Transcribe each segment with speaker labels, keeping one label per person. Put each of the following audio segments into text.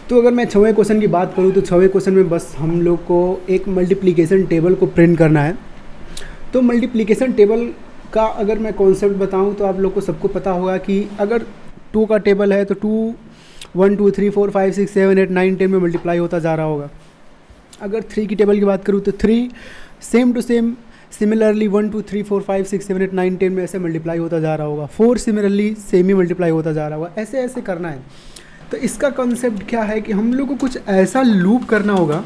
Speaker 1: तो अगर मैं 6वें क्वेश्चन की बात करूँ तो 6वें क्वेश्चन में बस हम लोग को एक मल्टीप्लिकेशन टेबल को प्रिंट करना है। तो मल्टीप्लिकेशन टेबल का अगर मैं कॉन्सेप्ट बताऊं तो आप लोग को सबको पता होगा कि अगर 2 का टेबल है तो 2 1 2 3 4 5 6 7 8 9 10 में मल्टीप्लाई होता जा रहा होगा। अगर 3 की टेबल की बात करूँ तो 3 सेम टू सेम सिमिलरली 1 2 3 4 5 6 7 8 9 10 में ऐसे मल्टीप्लाई होता जा रहा होगा। 4 सिमिलरली सेम ही मल्टीप्लाई होता जा रहा होगा। ऐसे ऐसे करना है। तो इसका कॉन्सेप्ट क्या है कि हम लोग को कुछ ऐसा लूप करना होगा,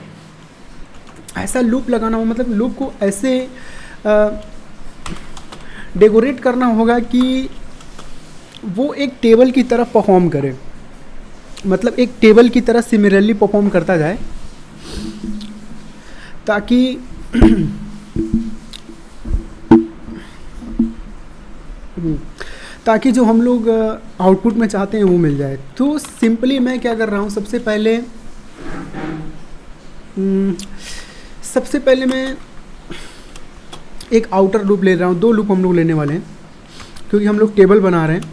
Speaker 1: ऐसा लूप लगाना होगा, मतलब लूप को ऐसे डेकोरेट करना होगा कि वो एक टेबल की तरह परफॉर्म करे, मतलब एक टेबल की तरह सिमिलरली परफॉर्म करता जाए, ताकि ताकि जो हम लोग आउटपुट में चाहते हैं वो मिल जाए। तो सिंपली मैं क्या कर रहा हूँ, सबसे पहले मैं एक आउटर लूप ले रहा हूँ। 2 लूप हम लोग लेने वाले हैं क्योंकि हम लोग टेबल बना रहे हैं।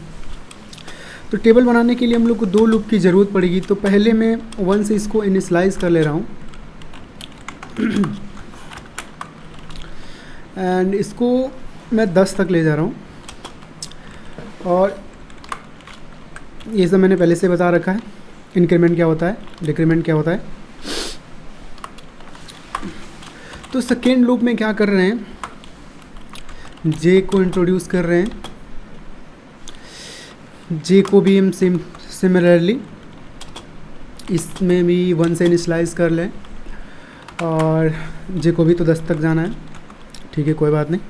Speaker 1: तो टेबल बनाने के लिए हम लोग को 2 लूप की ज़रूरत पड़ेगी। तो पहले मैं 1 से इसको इनिशियलाइज कर ले रहा हूँ एंड इसको मैं 10 तक ले जा रहा हूँ। और ये सब मैंने पहले से बता रखा है, इंक्रीमेंट क्या होता है, डिक्रीमेंट क्या होता है। तो सेकेंड लूप में क्या कर रहे हैं, जे को इंट्रोड्यूस कर रहे हैं। जे को भी हम सिमिलरली इसमें भी 1 से इनिशियलाइज कर लें और जे को भी तो 10 तक जाना है, ठीक है कोई बात नहीं।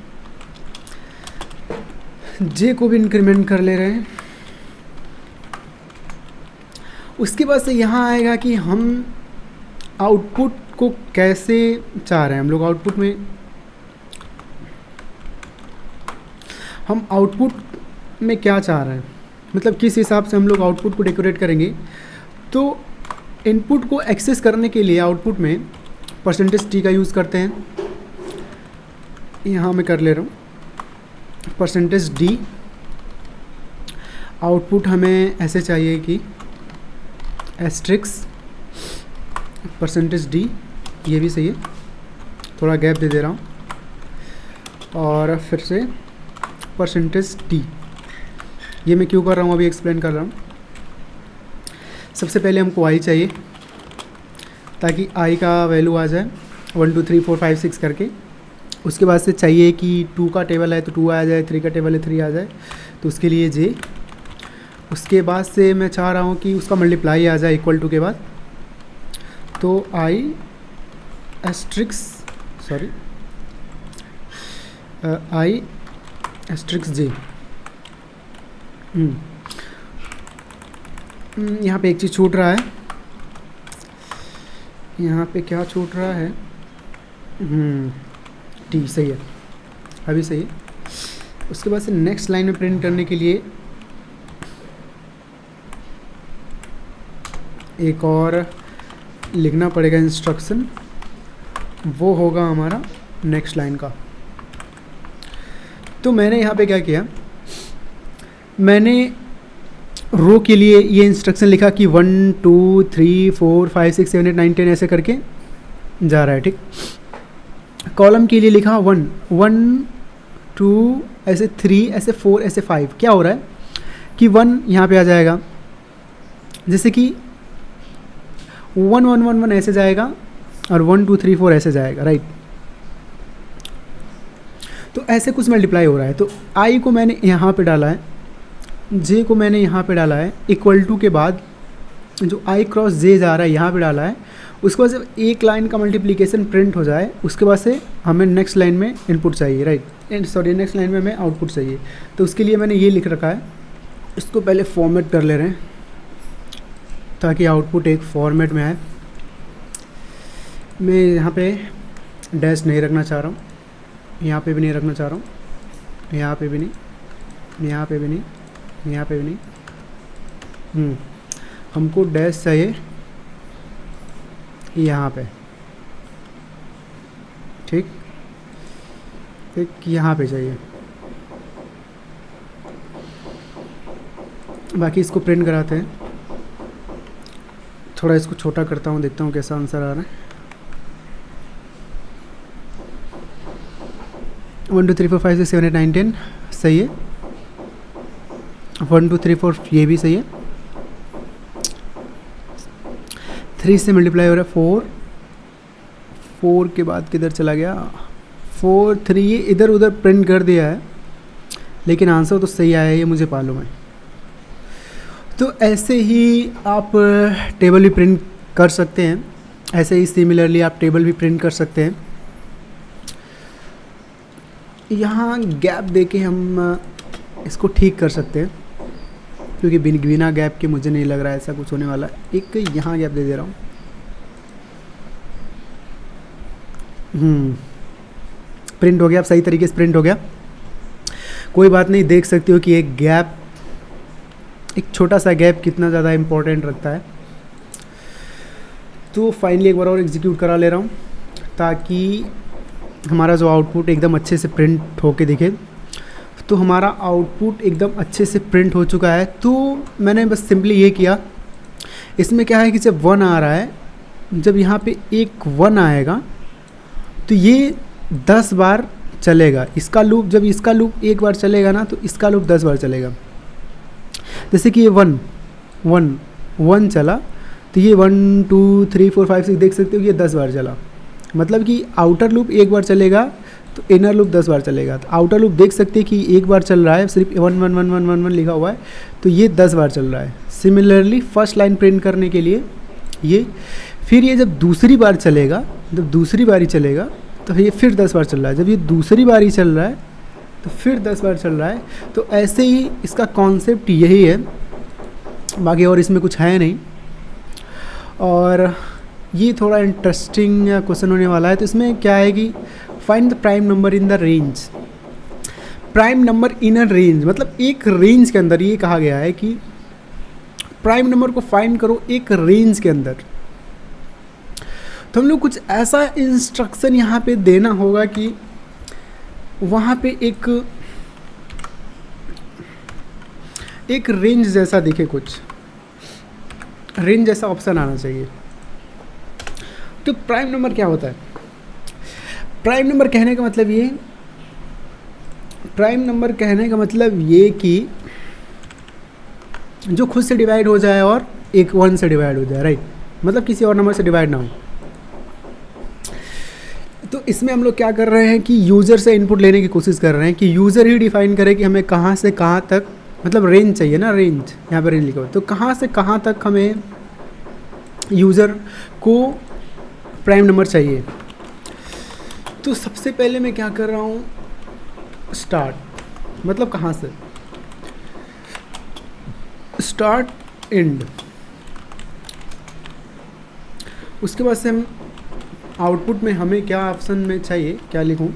Speaker 1: जे को भी इंक्रीमेंट कर ले रहे हैं। उसके बाद से यहाँ आएगा कि हम आउटपुट को कैसे चाह रहे हैं। हम लोग आउटपुट में हम आउटपुट में क्या चाह रहे हैं, मतलब किस हिसाब से हम लोग आउटपुट को डेकोरेट करेंगे। तो इनपुट को एक्सेस करने के लिए आउटपुट में %t का यूज़ करते हैं। यहाँ मैं कर ले रहा हूँ %d। आउटपुट हमें ऐसे चाहिए कि एस्ट्रिक्स %d, ये भी सही है, थोड़ा गैप दे रहा हूँ। और फिर से %t, ये मैं क्यों कर रहा हूँ अभी एक्सप्लेन कर रहा हूँ। सबसे पहले हमको i चाहिए ताकि i का वैल्यू आ जाए 1 2 3 4 5 6 करके। उसके बाद से चाहिए कि 2 का टेबल है तो 2 आ जाए, 3 का टेबल है 3 आ जाए, तो उसके लिए j। उसके बाद से मैं चाह रहा हूँ कि उसका मल्टीप्लाई आ जाए इक्वल टू के बाद, तो i एस्ट्रिक्स j। यहाँ पे एक चीज़ छूट रहा है, यहाँ पे क्या छूट रहा है, टी सही है, अभी सही है। उसके बाद से नेक्स्ट लाइन में प्रिंट करने के लिए एक और लिखना पड़ेगा इंस्ट्रक्शन, वो होगा हमारा नेक्स्ट लाइन का। तो मैंने यहाँ पे क्या किया, मैंने रो के लिए ये इंस्ट्रक्शन लिखा कि 1 2 3 4 5 6 7 8 9 10 ऐसे करके जा रहा है, ठीक। कॉलम के लिए लिखा 1 1 2 ऐसे 3 ऐसे 4 ऐसे 5। क्या हो रहा है कि 1 यहाँ पे आ जाएगा, जैसे कि 1 1 1 1 ऐसे जाएगा और 1 2 3 4 ऐसे जाएगा, राइट। तो ऐसे कुछ मल्टीप्लाई हो रहा है। तो i को मैंने यहाँ पे डाला है, j को मैंने यहाँ पे डाला है, इक्वल टू के बाद जो i क्रॉस j जा रहा है यहाँ पे डाला है। उसके बाद जब एक लाइन का मल्टीप्लिकेशन प्रिंट हो जाए उसके बाद से हमें नेक्स्ट लाइन में इनपुट चाहिए, राइट, नेक्स्ट लाइन में हमें आउटपुट चाहिए। तो उसके लिए मैंने ये लिख रखा है, इसको पहले फॉर्मेट कर ले रहे हैं ताकि आउटपुट एक फॉर्मेट में आए। मैं यहाँ पे डैश नहीं रखना चाह रहा हूँ, यहाँ पे भी नहीं रखना चाह रहा हूँ, यहाँ पे भी नहीं, यहाँ पे भी नहीं, यहाँ पे भी नहीं। हमको डैश चाहिए यहाँ पे, ठीक, एक यहाँ पे चाहिए। बाकी इसको प्रिंट कराते हैं। थोड़ा इसको छोटा करता हूँ, देखता हूँ कैसा आंसर आ रहा है। 1 2 3 4 5 6 7 8 9 10 सही है। 1 2 3 4 ये भी सही है। 3 से मल्टीप्लाई हो रहा है 4, 4 के बाद किधर चला गया, 4 3 इधर उधर प्रिंट कर दिया है, लेकिन आंसर तो सही आया है, ये मुझे मालूम है। तो ऐसे ही आप टेबल भी प्रिंट कर सकते हैं, ऐसे ही सिमिलरली आप टेबल भी प्रिंट कर सकते हैं। यहाँ गैप देके हम इसको ठीक कर सकते हैं, क्योंकि बिना गैप के मुझे नहीं लग रहा है ऐसा कुछ होने वाला। एक यहाँ गैप दे दे रहा हूँ। प्रिंट हो गया, आप सही तरीके से प्रिंट हो गया, कोई बात नहीं। देख सकते हो कि एक गैप, एक छोटा सा गैप कितना ज़्यादा इम्पोर्टेंट रखता है। तो फाइनली एक बार और एग्जीक्यूट करा ले रहा हूँ, ताकि हमारा जो आउटपुट एकदम अच्छे से प्रिंट होके दिखे। तो हमारा आउटपुट एकदम अच्छे से प्रिंट हो चुका है। तो मैंने बस सिंपली ये किया, इसमें क्या है कि जब 1 आ रहा है, जब यहाँ पे एक 1 आएगा तो ये 10 बार चलेगा। इसका लूप, जब इसका लूप एक बार चलेगा ना, तो इसका लूप 10 बार चलेगा। जैसे कि ये 1 1 1 चला, तो ये 1 2 3 4 5 6 देख सकते हो कि ये 10 बार चला। मतलब कि आउटर लूप एक बार चलेगा तो इनर लूप 10 बार चलेगा। तो आउटर लूप देख सकते हैं कि एक बार चल रहा है, सिर्फ 1 1 1 1 1 1 लिखा हुआ है, तो ये 10 बार चल रहा है। सिमिलरली फर्स्ट लाइन प्रिंट करने के लिए ये, फिर ये जब दूसरी बार चलेगा, जब दूसरी बारी चलेगा तो ये फिर 10 बार चल रहा है। जब ये दूसरी बारी चल रहा है तो फिर 10 बार चल रहा है। तो ऐसे ही इसका कॉन्सेप्ट यही है, बाकी और इसमें कुछ है नहीं। और ये थोड़ा इंटरेस्टिंग क्वेश्चन होने वाला है। तो इसमें क्या है कि find the prime number in the range. Prime number in a range, मतलब एक रेंज के अंदर। ये कहा गया है कि प्राइम नंबर को फाइंड करो एक रेंज के अंदर। तो हम लोग कुछ ऐसा इंस्ट्रक्शन यहाँ पे देना होगा कि वहाँ पे एक रेंज जैसा दिखे, कुछ रेंज जैसा ऑप्शन आना चाहिए। तो प्राइम नंबर क्या होता है? प्राइम नंबर कहने का मतलब ये, प्राइम नंबर कहने का मतलब ये कि जो खुद से डिवाइड हो जाए और एक 1 से डिवाइड हो जाए, राइट? मतलब किसी और नंबर से डिवाइड ना हो। तो इसमें हम लोग क्या कर रहे हैं कि यूज़र से इनपुट लेने की कोशिश कर रहे हैं कि यूज़र ही डिफाइन करे कि हमें कहाँ से कहाँ तक, मतलब रेंज चाहिए ना, रेंज, यहाँ पर रेंज लिखा हुआ है। तो कहाँ से कहाँ तक हमें यूज़र को प्राइम नंबर चाहिए। तो सबसे पहले मैं क्या कर रहा हूँ, स्टार्ट, मतलब कहाँ से, स्टार्ट एंड। उसके बाद से हम आउटपुट में हमें क्या ऑप्शन में चाहिए, क्या लिखूँ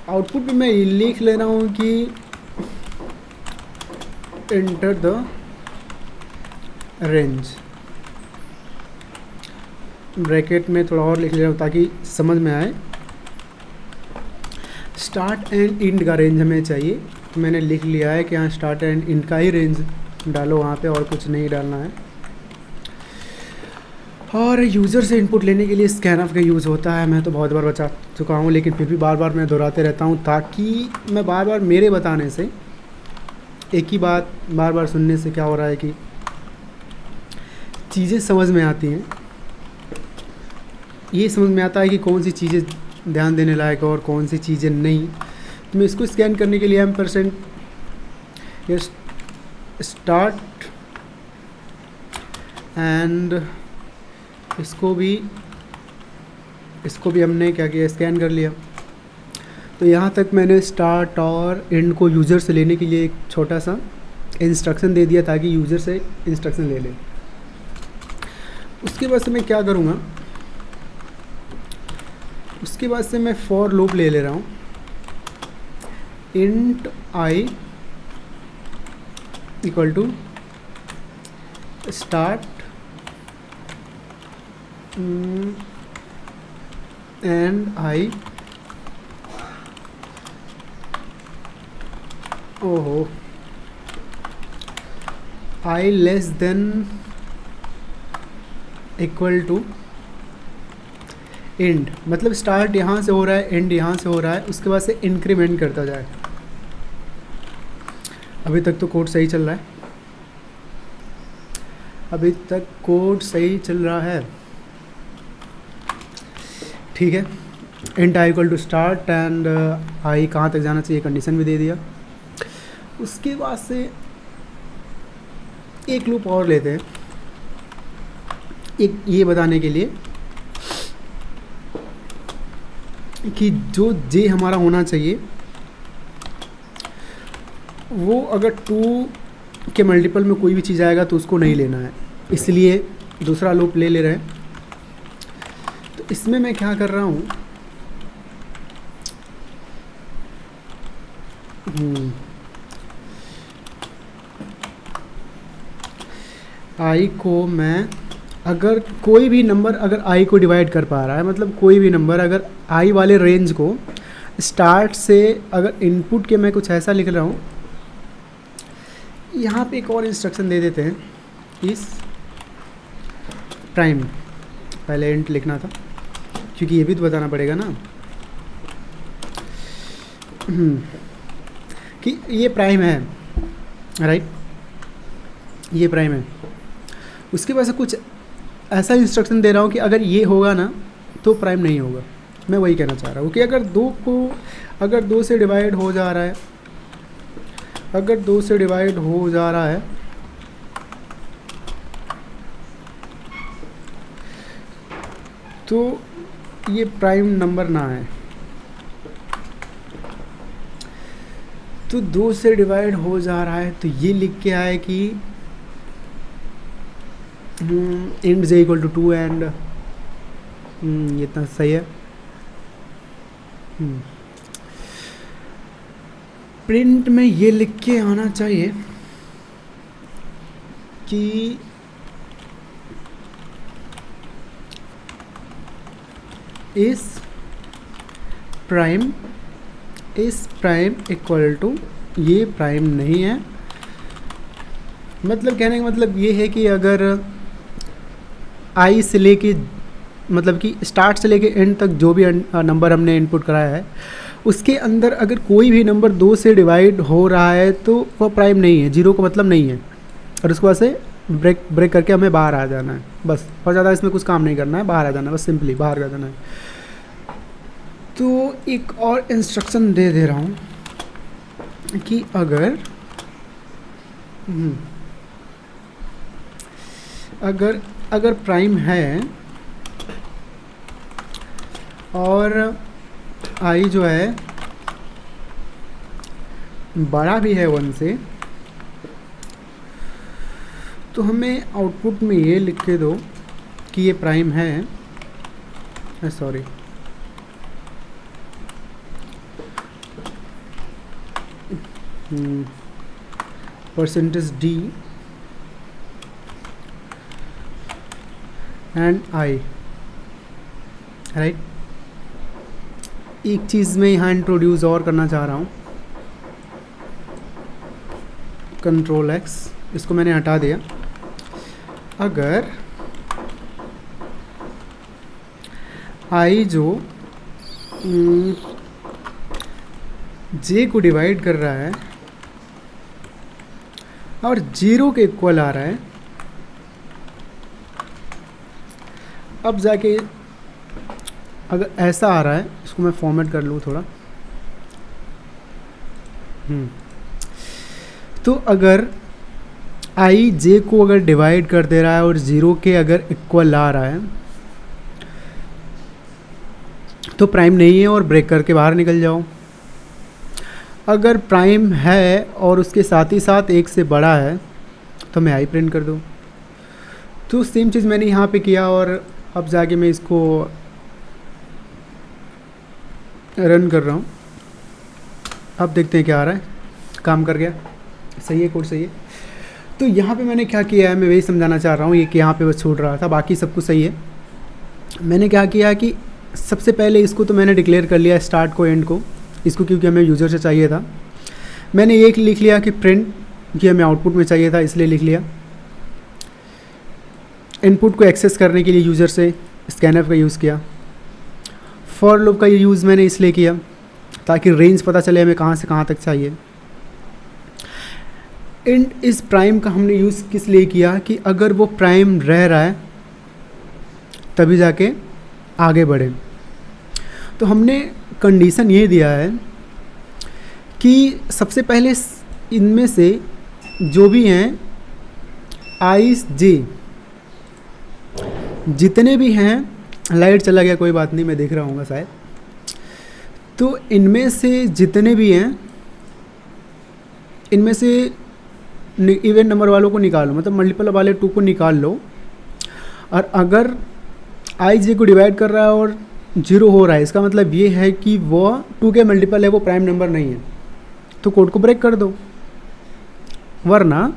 Speaker 1: आउटपुट में? मैं लिख ले रहा हूँ कि एंटर द रेंज, ब्रैकेट में थोड़ा और लिख ले रहा हूँ ताकि समझ में आए। स्टार्ट एंड एंड का रेंज हमें चाहिए। तो मैंने लिख लिया है कि हाँ स्टार्ट एंड एंड का ही रेंज डालो वहाँ पे, और कुछ नहीं डालना है। और यूज़र से इनपुट लेने के लिए स्कैनफ का यूज़ होता है। मैं तो बहुत बार बता चुका हूँ, लेकिन फिर भी बार बार मैं दोहराते रहता हूँ, ताकि मैं बार बार मेरे बताने से, एक ही बात बार बार सुनने से क्या हो रहा है कि चीज़ें समझ में आती हैं। ये समझ में आता है कि कौन सी चीज़ें ध्यान देने लायक और कौन सी चीज़ें नहीं। तो मैं इसको स्कैन करने के लिए %, स्टार्ट एंड इसको भी हमने क्या किया, स्कैन कर लिया। तो यहाँ तक मैंने स्टार्ट और एंड को यूज़र से लेने के लिए एक छोटा सा इंस्ट्रक्शन दे दिया, ताकि यूज़र से इंस्ट्रक्शन ले ले। उसके बाद से मैं क्या करूँगा, उसके बाद से मैं फॉर लूप ले रहा हूँ। Int I equal to start and I, ओहो, I less than equal to end, मतलब स्टार्ट यहाँ से हो रहा है, एंड यहाँ से हो रहा है, उसके बाद से इंक्रीमेंट करता जाए। अभी तक तो कोड सही चल रहा है, अभी तक कोड सही चल रहा है, ठीक है। Int I equal to start and I कहाँ तक जाना चाहिए कंडीशन भी दे दिया। उसके बाद से एक लूप और लेते हैं, एक ये बताने के लिए कि जो जे हमारा होना चाहिए वो अगर 2 के मल्टीपल में कोई भी चीज़ आएगा तो उसको नहीं लेना है, इसलिए दूसरा लूप ले रहे हैं। तो इसमें मैं क्या कर रहा हूँ, आई को मैं अगर कोई भी नंबर अगर आई को डिवाइड कर पा रहा है, मतलब कोई भी नंबर अगर आई वाले रेंज को स्टार्ट से अगर इनपुट के मैं कुछ ऐसा लिख रहा हूँ, यहाँ पे एक और इंस्ट्रक्शन दे देते हैं, इस प्राइम, पहले इंट लिखना था क्योंकि ये भी तो बताना पड़ेगा ना कि ये प्राइम है, राइट, ये प्राइम है। उसके बाद से कुछ ऐसा इंस्ट्रक्शन दे रहा हूँ कि अगर ये होगा ना तो प्राइम नहीं होगा। मैं वही कहना चाह रहा हूँ कि अगर 2 से डिवाइड हो जा रहा है, अगर 2 से डिवाइड हो जा रहा है तो ये प्राइम नंबर ना है। तो 2 से डिवाइड हो जा रहा है तो ये लिख के आए कि int J equal to 2 and ये इतना सही है। प्रिंट में ये लिख के आना चाहिए कि इस प्राइम इक्वल टू, ये प्राइम नहीं है। मतलब कहने का मतलब ये है कि अगर आई से लेके, मतलब कि स्टार्ट से लेके एंड तक जो भी नंबर हमने इनपुट कराया है उसके अंदर अगर कोई भी नंबर 2 से डिवाइड हो रहा है तो वह प्राइम नहीं है, 0 का मतलब नहीं है। और उसके बाद से ब्रेक करके हमें बाहर आ जाना है बस, और ज़्यादा इसमें कुछ काम नहीं करना है, बाहर आ जाना है बस, सिंपली बाहर आ जाना है। तो एक और इंस्ट्रक्शन दे रहा हूँ कि अगर प्राइम है और आई जो है बड़ा भी है 1 से, तो हमें आउटपुट में ये लिख के दो कि ये प्राइम है, sorry %d and I, right. एक चीज़ मैं यहाँ इंट्रोड्यूस और करना चाह रहा हूँ, कंट्रोल X, इसको मैंने हटा दिया। अगर आई जो जे को डिवाइड कर रहा है और 0 के इक्वल आ रहा है, अब जाके अगर ऐसा आ रहा है, इसको मैं फॉर्मेट कर लूँ थोड़ा, तो अगर आई जे को अगर डिवाइड कर दे रहा है और 0 के अगर इक्वल आ रहा है तो प्राइम नहीं है और ब्रेक करके बाहर निकल जाओ। अगर प्राइम है और उसके साथ ही साथ 1 से बड़ा है तो मैं आई प्रिंट कर दूँ। तो सेम चीज़ मैंने यहाँ पे किया और अब जाके मैं इसको रन कर रहा हूँ। अब देखते हैं क्या आ रहा है, काम कर गया, सही है, कोड सही है। तो यहाँ पे मैंने क्या किया है, मैं वही समझाना चाह रहा हूँ, ये कि यहाँ पे बस छूट रहा था, बाकी सब कुछ सही है। मैंने क्या किया कि सबसे पहले इसको तो मैंने डिक्लेयर कर लिया, स्टार्ट को एंड को, इसको क्योंकि हमें यूज़र से चाहिए था। मैंने ये लिख लिया कि प्रिंट, कि हमें आउटपुट में चाहिए था इसलिए लिख लिया। इनपुट को एक्सेस करने के लिए यूज़र से स्कैनर का यूज़ किया। फॉर लूप का यूज़ मैंने इसलिए किया ताकि रेंज पता चले हमें कहाँ से कहाँ तक चाहिए। इंट इस प्राइम का हमने यूज़ किस लिए किया कि अगर वो प्राइम रह रहा है तभी जाके आगे बढ़े। तो हमने कंडीशन ये दिया है कि सबसे पहले इनमें से जो भी हैं आई जे जितने भी हैं, लाइट चला गया कोई बात नहीं, मैं देख रहा हूँगा शायद। तो इनमें से जितने भी हैं, इनमें से इवन नंबर वालों को निकालो, मतलब मल्टीपल वाले 2 को निकाल लो। और अगर आई जे को डिवाइड कर रहा है और 0 हो रहा है, इसका मतलब ये है कि वो 2 के मल्टीपल है, वो प्राइम नंबर नहीं है। तो कोड को ब्रेक कर दो। वरना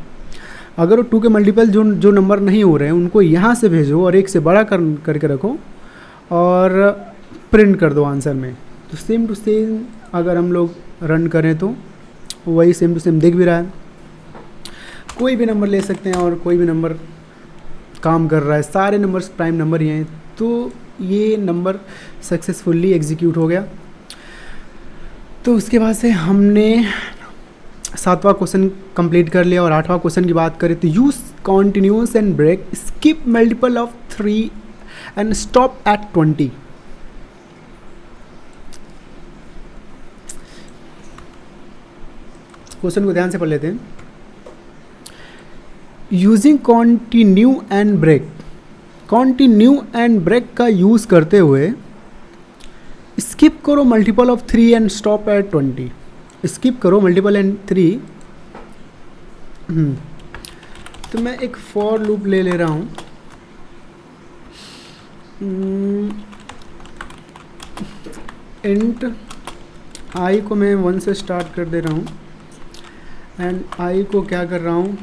Speaker 1: अगर वो 2 के मल्टीपल जो नंबर नहीं हो रहे हैं उनको यहाँ से भेजो और 1 से बड़ा करके रखो और प्रिंट कर दो आंसर में। तो सेम टू सेम अगर हम लोग रन करें तो वही सेम टू सेम दिख भी रहा है। कोई भी नंबर ले सकते हैं और कोई भी नंबर काम कर रहा है, सारे नंबर्स प्राइम नंबर ही हैं। तो ये नंबर सक्सेसफुली एग्जीक्यूट हो गया। तो उसके बाद से हमने 7वां क्वेश्चन कंप्लीट कर लिया। और 8वां क्वेश्चन की बात करें तो use continuous and break, skip multiple of 3 and stop at 20। Question को ध्यान से पढ़ लेते हैं। Using continue and break, continue and break का यूज करते हुए स्किप करो multiple of 3 and stop at 20। Skip करो मल्टीपल एंड 3। तो मैं एक फॉर लूप ले रहा हूँ। इंट आई को मैं 1 से स्टार्ट कर दे रहा हूँ एंड आई को क्या कर रहा हूँ,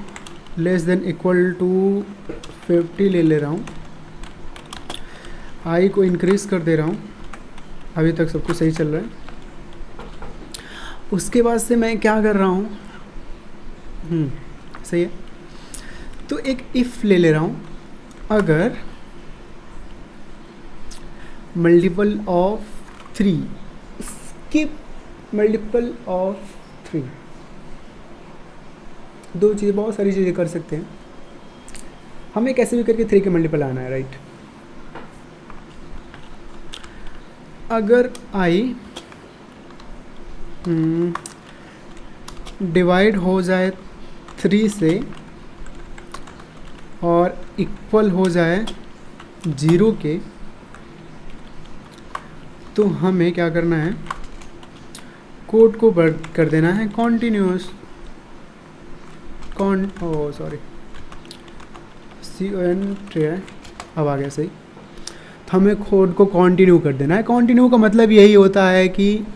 Speaker 1: लेस देन इक्वल टू 50 ले रहा हूँ। आई को इंक्रीज़ कर दे रहा हूँ। अभी तक सब कुछ सही चल रहा है। उसके बाद से मैं क्या कर रहा हूँ, सही है। तो एक इफ़ ले रहा हूँ, अगर multiple of 3, skip multiple of 3। 2 चीज़ें, बहुत सारी चीज़ें कर सकते हैं। हमें कैसे भी करके 3 के मल्टीपल आना है, राइट। अगर आई डिवाइड हो जाए 3 से और इक्वल हो जाए 0 के, तो हमें क्या करना है, कोड को कर देना है कॉन्टिन्यूस। अब आ गया सही। तो हमें कोड को कंटिन्यू कर देना है। कंटिन्यू का मतलब यही होता है कि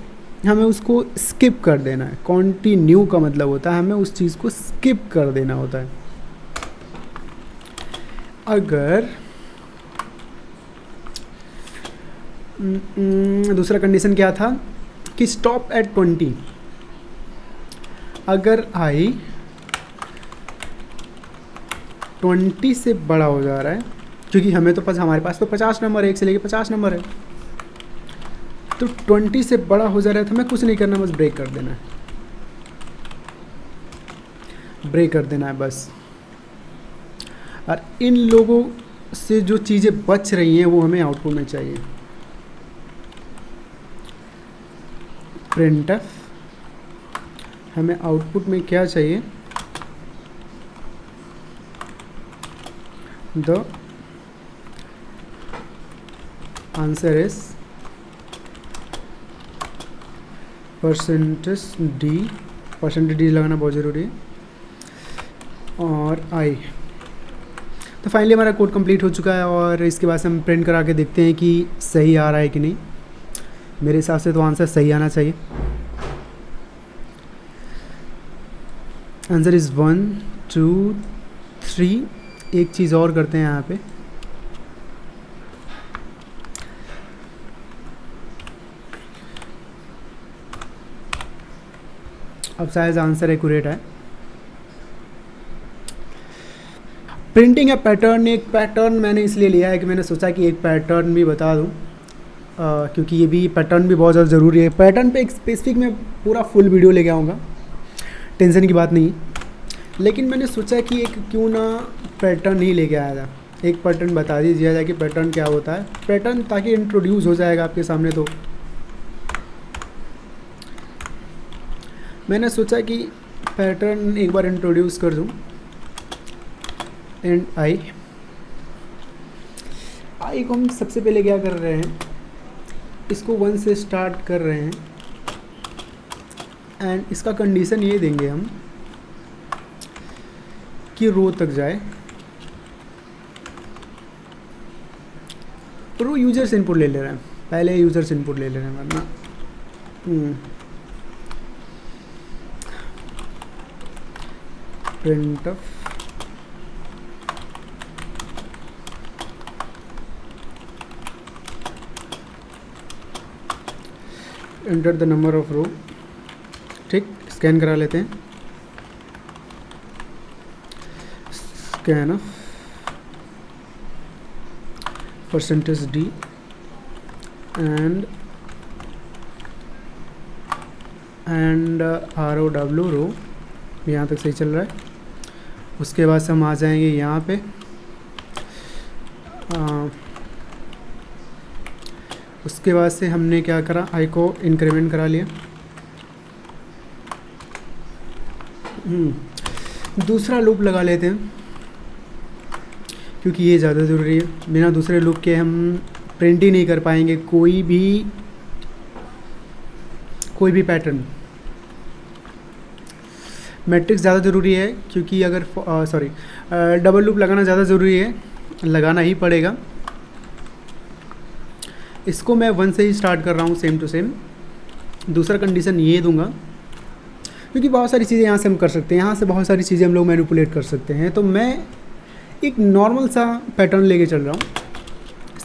Speaker 1: हमें उसको स्किप कर देना है। कंटिन्यू का मतलब होता है हमें उस चीज़ को स्किप कर देना होता है। अगर दूसरा कंडीशन क्या था कि स्टॉप एट 20। अगर आई 20 से बड़ा हो जा रहा है, क्योंकि हमें तो हमारे पास तो 50 नंबर है, 1 से लेके 50 नंबर है, तो 20 से बड़ा हो जा रहा है तो हमें कुछ नहीं करना, बस ब्रेक कर देना है। ब्रेक कर देना है बस। और इन लोगों से जो चीज़ें बच रही हैं वो हमें आउटपुट में चाहिए। प्रिंटफ हमें आउटपुट में क्या चाहिए, the answer is percentage D लगाना बहुत ज़रूरी है, और आई। तो फाइनली हमारा कोड कंप्लीट हो चुका है और इसके बाद से हम प्रिंट करा के देखते हैं कि सही आ रहा है कि नहीं। मेरे हिसाब से तो आंसर सही आना चाहिए। Answer is 1 2 3। एक चीज़ और करते हैं यहाँ पे, अब शायद आंसर एक्यूरेट है। प्रिंटिंग या पैटर्न, एक पैटर्न मैंने इसलिए लिया है कि मैंने सोचा कि एक पैटर्न भी बता दूं, क्योंकि ये भी पैटर्न भी बहुत ज़्यादा ज़रूरी है। पैटर्न पे एक स्पेसिफिक मैं पूरा फुल वीडियो लेके आऊँगा, टेंशन की बात नहीं। लेकिन मैंने सोचा कि एक क्यों ना पैटर्न ही लेके आया था, एक पैटर्न बता दिया जाए कि पैटर्न क्या होता है, पैटर्न ताकि इंट्रोड्यूस हो जाएगा आपके सामने। तो मैंने सोचा कि पैटर्न एक बार इंट्रोड्यूस कर दूं। एंड आई को हम सबसे पहले क्या कर रहे हैं, इसको 1 से स्टार्ट कर रहे हैं एंड इसका कंडीशन ये देंगे हम कि रो तक जाए। रो यूजर्स इनपुट ले रहे हैं, पहले यूजर्स इनपुट ले रहे हैं वरना printf enter the number of row। ठीक, स्कैन करा लेते हैं, स्कैन %d एंड ROW रो, यहाँ तक सही चल रहा है। उसके बाद से हम आ जाएंगे यहाँ पे, उसके बाद से हमने क्या करा, आई को इंक्रीमेंट करा लिया। दूसरा लूप लगा लेते हैं क्योंकि ये ज़्यादा ज़रूरी है, बिना दूसरे लूप के हम प्रिंट ही नहीं कर पाएंगे कोई भी पैटर्न। मैट्रिक्स ज़्यादा ज़रूरी है क्योंकि अगर डबल लूप लगाना ज़्यादा ज़रूरी है, लगाना ही पड़ेगा। इसको मैं 1 से ही स्टार्ट कर रहा हूँ, सेम टू सेम। दूसरा कंडीशन ये दूंगा क्योंकि बहुत सारी चीज़ें यहाँ से हम कर सकते हैं, यहाँ से बहुत सारी चीज़ें हम लोग मैनिपुलेट कर सकते हैं। तो मैं एक नॉर्मल सा पैटर्न लेके चल रहा हूँ।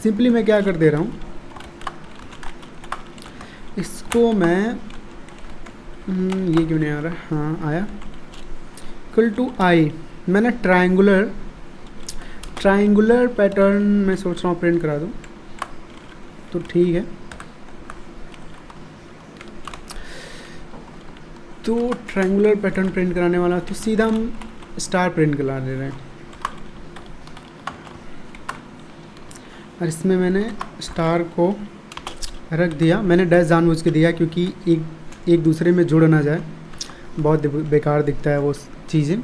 Speaker 1: सिंपली मैं क्या कर दे रहा हूँ, इसको मैं ये क्यों नहीं आ रहा, हाँ आया, इक्वल टू आई। मैंने ट्रायंगुलर पैटर्न मैं सोच रहा हूँ प्रिंट करा दूँ, तो ठीक है। तो ट्रायंगुलर पैटर्न प्रिंट कराने वाला, तो सीधा हम स्टार प्रिंट करा ले रहे हैं। और इसमें मैंने स्टार को रख दिया, मैंने डैश जानबूझ के दिया क्योंकि एक दूसरे में जुड़ ना जाए, बहुत बेकार दिखता है वो चीज़ें।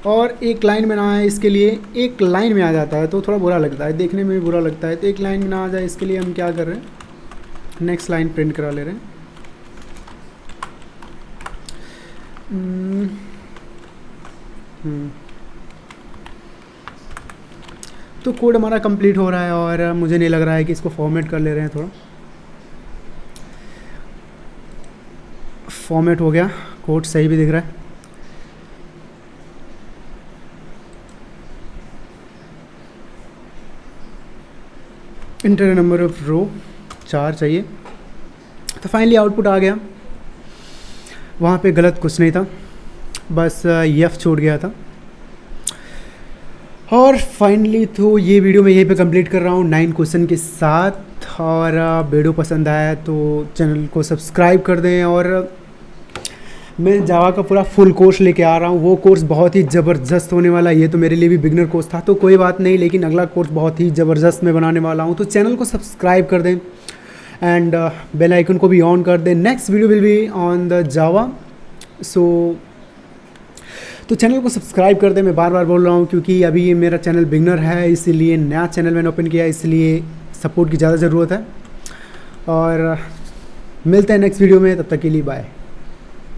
Speaker 1: और एक लाइन में ना आए, इसके लिए एक लाइन में आ जाता है तो थोड़ा बुरा लगता है, देखने में भी बुरा लगता है। तो एक लाइन में ना आ जाए, इसके लिए हम क्या कर रहे हैं, नेक्स्ट लाइन प्रिंट करा ले रहे हैं। तो कोड हमारा कंप्लीट हो रहा है और मुझे नहीं लग रहा है कि इसको फॉर्मेट कर ले रहे हैं। थोड़ा फॉर्मेट हो गया, कोड सही भी दिख रहा है। इंटर नंबर ऑफ रो 4 चाहिए। तो फाइनली आउटपुट आ गया, वहाँ पे गलत कुछ नहीं था, बस एफ छूट गया था। और फाइनली तो ये वीडियो मैं यहीं पे कंप्लीट कर रहा हूँ 9 क्वेश्चन के साथ। और वीडियो पसंद आया तो चैनल को सब्सक्राइब कर दें। और मैं जावा का पूरा फुल कोर्स लेके आ रहा हूँ, वो कोर्स बहुत ही ज़बरदस्त होने वाला है। ये तो मेरे लिए भी बिगनर कोर्स था तो कोई बात नहीं, लेकिन अगला कोर्स बहुत ही ज़बरदस्त मैं बनाने वाला हूँ। तो चैनल को सब्सक्राइब कर दें एंड बेल आइकन को भी ऑन कर दें। Next video will be on the Java, तो चैनल को सब्सक्राइब कर दें। मैं बार बार बोल रहा हूँ क्योंकि अभी ये मेरा चैनल बिगनर है, इसीलिए नया चैनल मैंने ओपन किया, इसलिए सपोर्ट की ज़्यादा ज़रूरत है। और मिलते हैं नेक्स्ट वीडियो में, तब तक के लिए बाय।